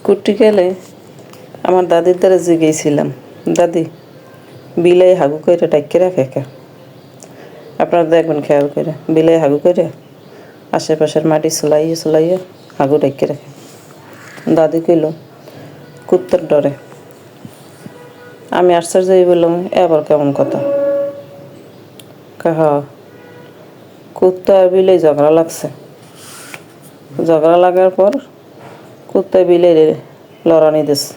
কুটি গেলে আমার দাদির দ্বারা জিগেছিলাম, দাদি বিলাই হাগু করে ডাইকে রাখে কে? আপনারা দেখবেন খেয়াল করে, বিলাই হাগু করে আশেপাশের মাটি চলাইয়ে চলাইয়ে হাগু ডাইকে রাখে। দাদি কইল কুত্তার ডরে। আমি আশ্চর্য হয়ে বললাম, এবার কেমন কথা? কাহা কুত্তা আর বিলাই ঝগড়া লাগছে। ঝগড়া লাগার পর কুত্তা বিলাই লড়ানি দিছে।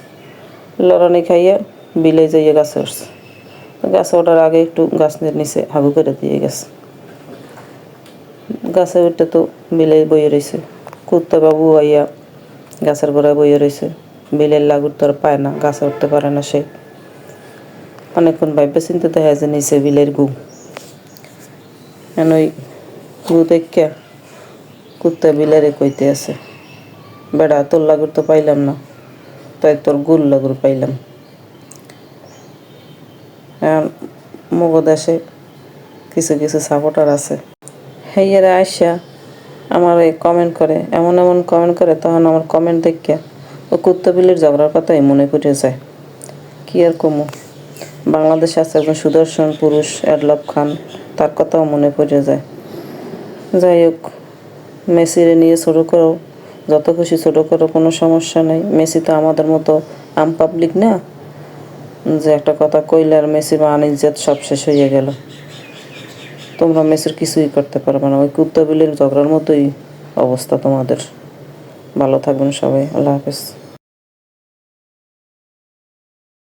লড়ানি খাইয়া বিলাই যাইয়া গাছে উঠছে। গাছে ওঠার আগে একটু গাছের নিচে হাগু করে দিয়ে গেছে। গাছে উঠতে তো বিলাই বইয়ে রয়েছে। কুত্তা বাবু আইয়া গাছের গোড়ায় বইয়ে রয়েছে। বিলের লাগুর তো আর পায় না, গাছে উঠতে পারে না সে। অনেকক্ষণ ভাইবে চিন্তে দেখা যায় নিচে বিলের গু। ওই গু দেখা কুত্তা বিলারে কইতে আছে, বেড়া তোর লাগুর তো পাইলাম না, তাই তোর গুল লাগুর পাইলাম। মগো দেশে কিছু কিছু সাপোর্টার আছে, হেইয়ারা আইসা আমার এই কমেন্ট করে, এমন এমন কমেন্ট করে, তখন আমার কমেন্ট দেখিয়া ও কুত্তা বিলের ঝগড়ার কথাই মনে পড়ে যায়। কি আর কমু, বাংলাদেশে আছে একজন সুদর্শন পুরুষ এডলব খান, তার কথাও মনে পড়ে যায়। যাই হোক, মেসিরে নিয়ে ছোটো করো, যত খুশি ছোটো করো, কোনো সমস্যা নেই। মেসি তো আমাদের মতো আম পাবলিক না যে একটা কথা কইলে আর মেসি বা আনিজ্জাত সব শেষ হয়ে গেল। তোমরা মেসির কিছুই করতে পারবে না, ওই কুত্তা বিলের ঝগড়ার মতোই অবস্থা তোমাদের। ভালো থাকবেন সবাই, আল্লাহ হাফেজ।